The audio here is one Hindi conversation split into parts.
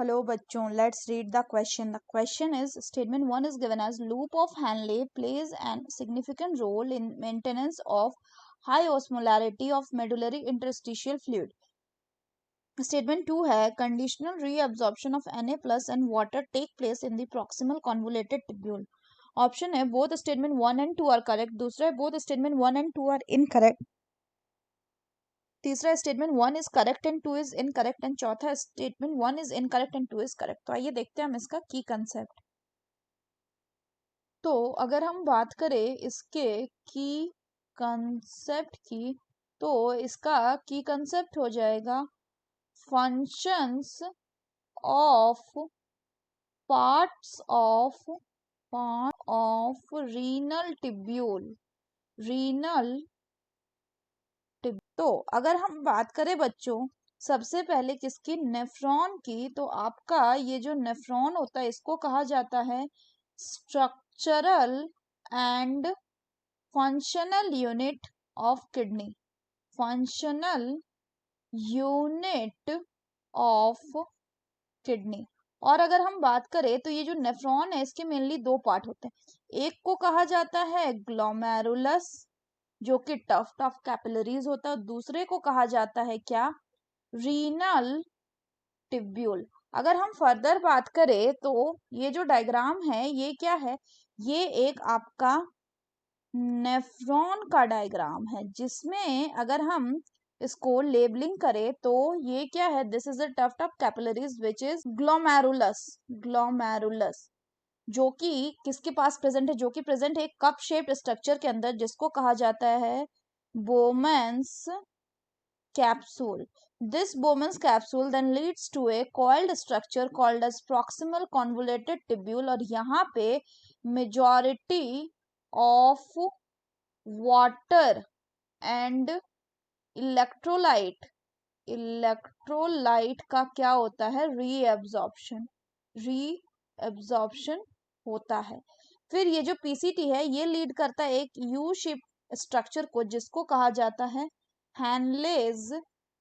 Hello bachchon, let's read the question. The question is statement 1 is given as loop of Henle plays an significant role in maintenance of high osmolarity of medullary interstitial fluid. Statement 2 है conditional reabsorption of Na plus and water take place in the proximal convoluted tubule. Option है both statement 1 and 2 are correct. दूसरा है both statement 1 and 2 are incorrect. तीसरा statement 1 is correct and 2 is incorrect and चौथा statement 1 is incorrect and 2 is correct. तो आइए देखते हैं हम इसका की कंसेप्ट. तो अगर हम बात करें इसके की कंसेप्ट की, तो इसका की कंसेप्ट हो जाएगा functions of parts of renal tubule. तो अगर हम बात करें बच्चों सबसे पहले किसकी, नेफ्रॉन की, तो आपका ये जो नेफ्रॉन होता है इसको कहा जाता है structural and functional unit of kidney. Functional unit of kidney. और अगर हम बात करें तो ये जो नेफ्रॉन है इसके मेनली दो पार्ट होते हैं. एक को कहा जाता है ग्लोमेरुलस जो कि टफ कैपिलरीज होता है. दूसरे को कहा जाता है क्या, रीनल टिब्यूल. अगर हम फर्दर बात करें तो ये जो डायग्राम है ये क्या है, ये एक आपका नेफ्रॉन का डायग्राम है जिसमें अगर हम इसको लेबलिंग करें तो ये क्या है, this is the tough capillaries which is glomerulus जो कि किसके पास प्रेजेंट है, जो कि प्रेजेंट है एक कप शेप्ड स्ट्रक्चर के अंदर जिसको कहा जाता है Bowman's capsule. This Bowman's capsule then leads to a coiled structure called as proximal convoluted tubule. और यहाँ पे majority of water and electrolyte का क्या होता है, रीएब्जॉर्प्शन होता है. फिर ये जो पीसीटी है ये लीड करता है एक यू शेप स्ट्रक्चर को जिसको कहा जाता है हैनलेज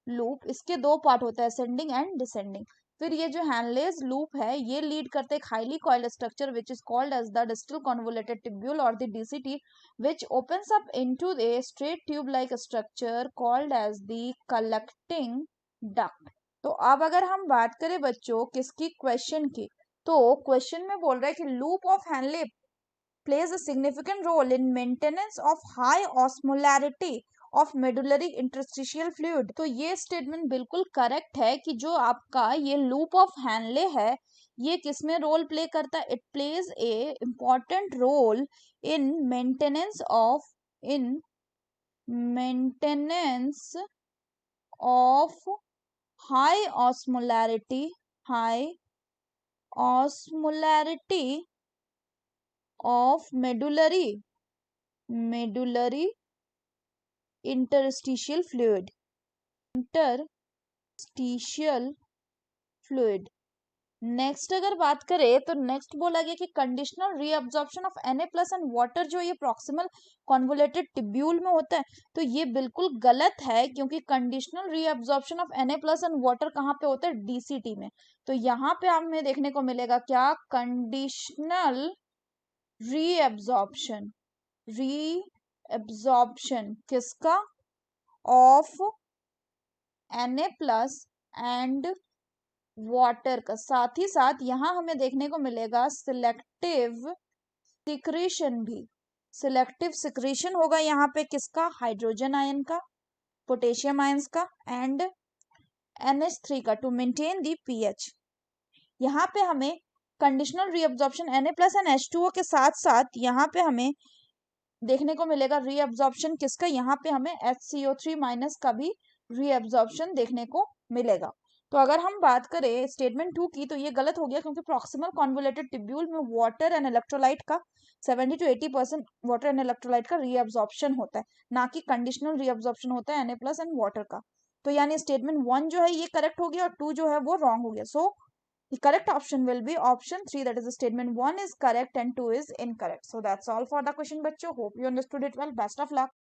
लूप. इसके दो पार्ट होता है असेंडिंग एंड डिसेंडिंग. फिर ये जो हैनलेज लूप है ये लीड करते एक highly coiled structure which is called as the distal convoluted tubule और the DCT which opens up into a straight tube like structure called as the collecting duct. तो अब अगर हम बात करें बच्चों किसकी, क्वेश्चन की, तो क्वेश्चन में बोल रहा है कि loop of Henle plays a significant role in maintenance of high osmolarity of medullary interstitial fluid. तो ये स्टेटमेंट बिल्कुल करेक्ट है कि जो आपका ये लूप ऑफ हैनले है ये किसमें रोल प्ले करता है, it plays a important role in maintenance of high osmolarity of medullary interstitial fluid. Next अगर बात करें तो नेक्स्ट बोला गया कि conditional reabsorption of Na plus and water जो ये प्रॉक्सिमल कॉन्वोलेटेड टिब्यूल में होता है, तो ये बिल्कुल गलत है क्योंकि conditional reabsorption of Na plus and water कहाँ पे होता है, डीसीटी में. तो यहाँ पे हमें देखने को मिलेगा क्या, कंडीशनल रीअब्जॉर्प्शन किसका, of Na plus and water का. साथ ही साथ यहाँ हमें देखने को मिलेगा सिलेक्टिव सिक्रीशन होगा यहाँ पे किसका, हाइड्रोजन आयन का, पोटेशियम आयंस का एंड NH3 का, टू मेंटेन दी पीएच. यहाँ पे हमें conditional reabsorption Na plus and H2O के साथ साथ यहाँ पे हमें देखने को मिलेगा रीअब्जॉर्प्शन किसका, यहाँ पे हमें HCO3 माइनस का भी रीअब्जॉर्प्शन देखने को मिलेगा. तो अगर हम बात करें स्टेटमेंट 2 की तो ये गलत हो गया क्योंकि प्रॉक्सिमल कॉन्वोलेटेड टिब्यूल में वाटर एंड इलेक्ट्रोलाइट का 70 to 80% वाटर एंड इलेक्ट्रोलाइट का रीअब्जॉर्प्शन होता है, ना कि कंडीशनल रीअब्जॉर्प्शन होता है Na प्लस एंड वाटर का. तो यानी स्टेटमेंट 1 जो है ये करेक्ट हो गया और 2 जो है वो रॉन्ग हो गया. सो the correct option will be option 3, that is the statement 1 is correct and 2 is incorrect. So that's all for the question बच्चों. Hope you understood it well. Best of luck.